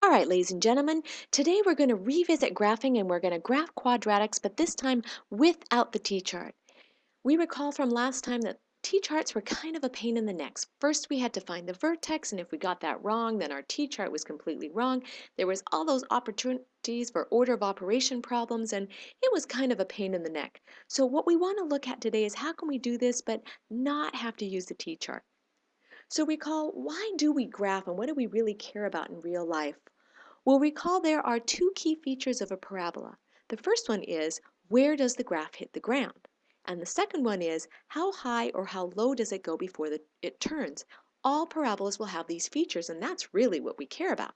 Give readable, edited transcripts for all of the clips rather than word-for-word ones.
All right, ladies and gentlemen, today we're going to revisit graphing and we're going to graph quadratics, but this time without the t-chart. We recall from last time that t-charts were kind of a pain in the neck. First, we had to find the vertex, and if we got that wrong, then our t-chart was completely wrong. There was all those opportunities for order of operation problems, and it was kind of a pain in the neck. So what we want to look at today is how can we do this but not have to use the t-chart. So recall, why do we graph and what do we really care about in real life? Well, recall there are two key features of a parabola. The first one is, where does the graph hit the ground? And the second one is, how high or how low does it go before it turns? All parabolas will have these features, and that's really what we care about.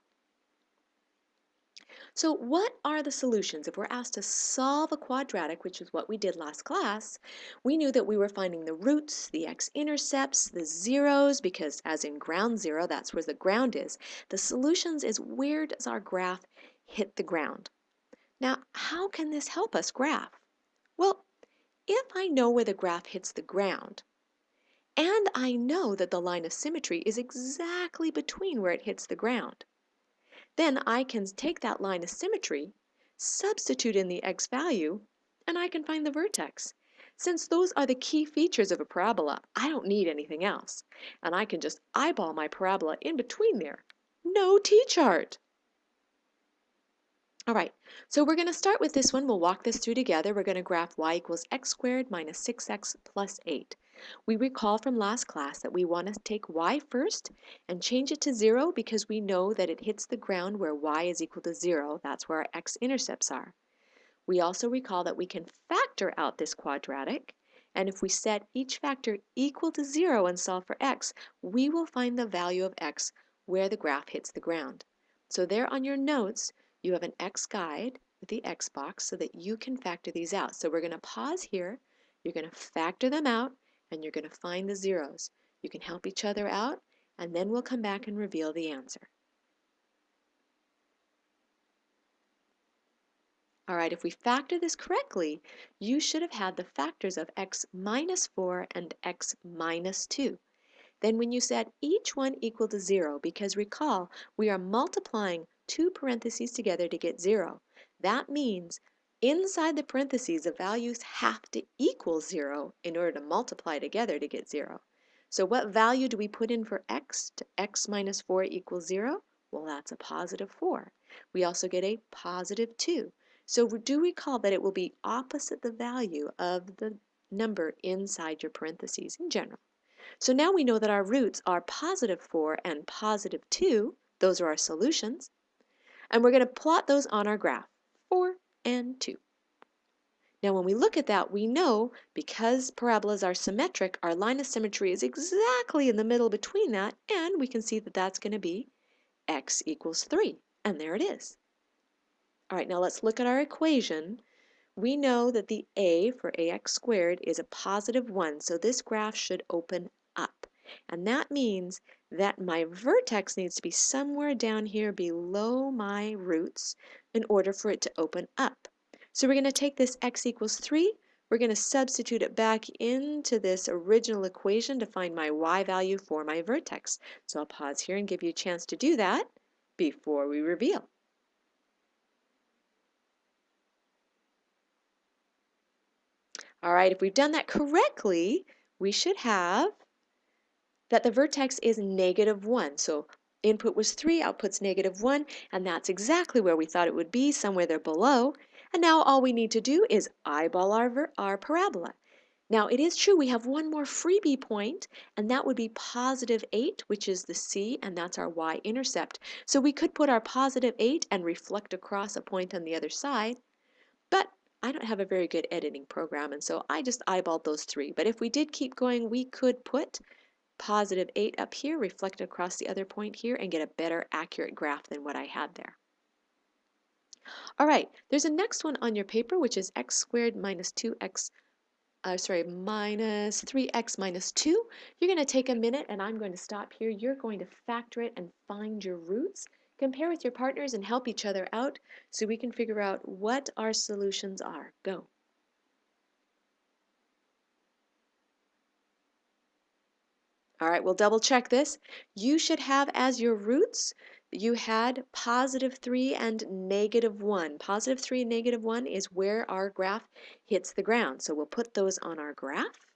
So what are the solutions? If we're asked to solve a quadratic, which is what we did last class, we knew that we were finding the roots, the x-intercepts, the zeros, because as in ground zero, that's where the ground is. The solutions is, where does our graph hit the ground? Now, how can this help us graph? Well, if I know where the graph hits the ground, and I know that the line of symmetry is exactly between where it hits the ground, then I can take that line of symmetry, substitute in the x value, and I can find the vertex. Since those are the key features of a parabola, I don't need anything else. And I can just eyeball my parabola in between there. No t-chart. All right, so we're going to start with this one. We'll walk this through together. We're going to graph y equals x squared minus 6x plus 8. We recall from last class that we want to take y first and change it to 0 because we know that it hits the ground where y is equal to 0. That's where our x-intercepts are. We also recall that we can factor out this quadratic, and if we set each factor equal to 0 and solve for x, we will find the value of x where the graph hits the ground. So there on your notes, you have an x guide with the x box so that you can factor these out. So we're going to pause here, you're going to factor them out, and you're going to find the zeros. You can help each other out, and then we'll come back and reveal the answer. All right, if we factor this correctly, you should have had the factors of x minus 4 and x minus 2. Then when you set each one equal to 0, because recall, we are multiplying two parentheses together to get 0. That means inside the parentheses, the values have to equal 0 in order to multiply together to get 0. So what value do we put in for x to x minus 4 equals 0? Well, that's a positive 4. We also get a positive 2. So do recall that it will be opposite the value of the number inside your parentheses in general. So now we know that our roots are positive 4 and positive 2. Those are our solutions. And we're going to plot those on our graph, 4 and 2. Now when we look at that, we know because parabolas are symmetric, our line of symmetry is exactly in the middle between that, and we can see that that's going to be x equals 3. And there it is. All right, now let's look at our equation. We know that the a for ax squared is a positive 1, so this graph should open up. And that means that my vertex needs to be somewhere down here below my roots in order for it to open up. So we're going to take this x equals 3, we're going to substitute it back into this original equation to find my y value for my vertex. So I'll pause here and give you a chance to do that before we reveal. All right, if we've done that correctly, we should have that the vertex is negative 1. So input was 3, output's negative 1, and that's exactly where we thought it would be, somewhere there below. And now all we need to do is eyeball our parabola. Now it is true we have one more freebie point, and that would be positive 8, which is the C, and that's our y-intercept. So we could put our positive 8 and reflect across a point on the other side, but I don't have a very good editing program, and so I just eyeballed those 3. But if we did keep going, we could put positive 8 up here, reflect across the other point here, and get a better accurate graph than what I had there. All right, there's a next one on your paper, which is x squared minus 2x, minus 3x minus 2. You're going to take a minute, and I'm going to stop here. You're going to factor it and find your roots. Compare with your partners and help each other out so we can figure out what our solutions are. Go. All right, we'll double check this. You should have as your roots you had positive 3 and negative 1. Positive 3 and negative 1 is where our graph hits the ground. So we'll put those on our graph.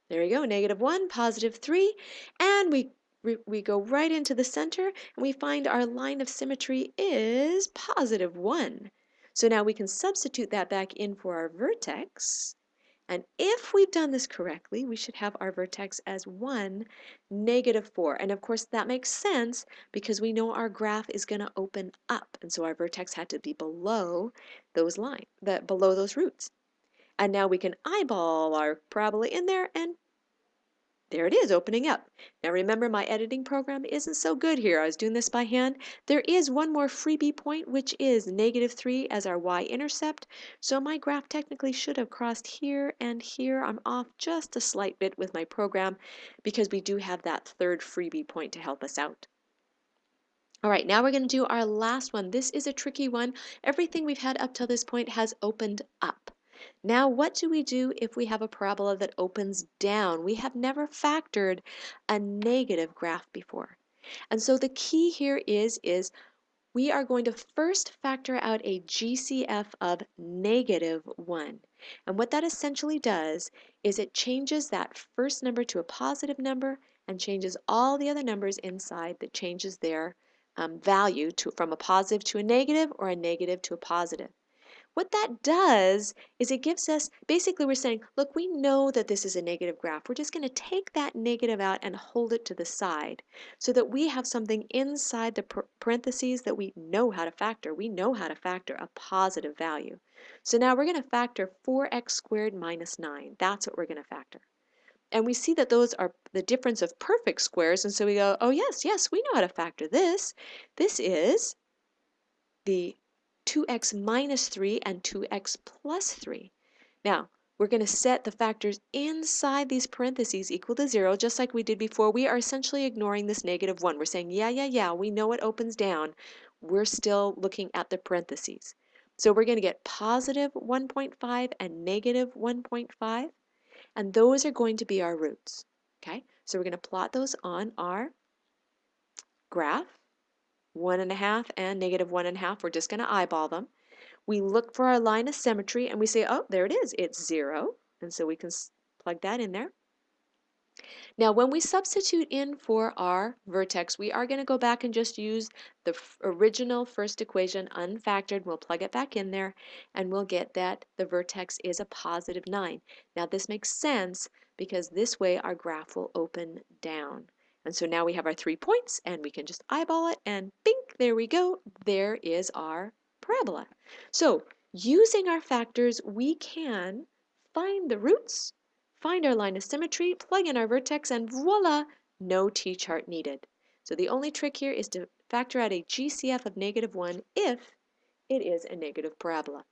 There we go, negative 1, positive 3, and we go right into the center, and we find our line of symmetry is positive 1. So now we can substitute that back in for our vertex, and if we've done this correctly, we should have our vertex as 1, negative 4. And of course, that makes sense because we know our graph is going to open up, and so our vertex had to be below those below those roots. And now we can eyeball our parabola in there, and there it is, opening up. Now remember, my editing program isn't so good here. I was doing this by hand. There is one more freebie point, which is negative 3 as our y-intercept. So my graph technically should have crossed here and here. I'm off just a slight bit with my program because we do have that third freebie point to help us out. All right, now we're going to do our last one. This is a tricky one. Everything we've had up till this point has opened up. Now, what do we do if we have a parabola that opens down? We have never factored a negative graph before. And so the key here is we are going to first factor out a GCF of negative 1. And what that essentially does is it changes that first number to a positive number and changes all the other numbers inside that changes their value from a positive to a negative or a negative to a positive. What that does is it gives us, basically we're saying, look, we know that this is a negative graph. We're just going to take that negative out and hold it to the side so that we have something inside the parentheses that we know how to factor. We know how to factor a positive value. So now we're going to factor 4x squared minus 9. That's what we're going to factor. And we see that those are the difference of perfect squares, and so we go, oh yes, yes, we know how to factor this. This is the 2x minus 3 and 2x plus 3. Now, we're going to set the factors inside these parentheses equal to 0, just like we did before. We are essentially ignoring this negative 1. We're saying, yeah, we know it opens down. We're still looking at the parentheses. So we're going to get positive 1.5 and negative 1.5. And those are going to be our roots. Okay, so we're going to plot those on our graph. 1.5 and negative 1.5. We're just going to eyeball them. We look for our line of symmetry and we say, oh, there it is. It's 0. And so we can plug that in there. Now, when we substitute in for our vertex, we are going to go back and just use the original first equation unfactored. We'll plug it back in there, and we'll get that the vertex is a positive 9. Now, this makes sense because this way our graph will open down. And so now we have our 3 points, and we can just eyeball it, and bink, there we go. There is our parabola. So, using our factors, we can find the roots, find our line of symmetry, plug in our vertex, and voila, no t-chart needed. So the only trick here is to factor out a GCF of negative 1 if it is a negative parabola.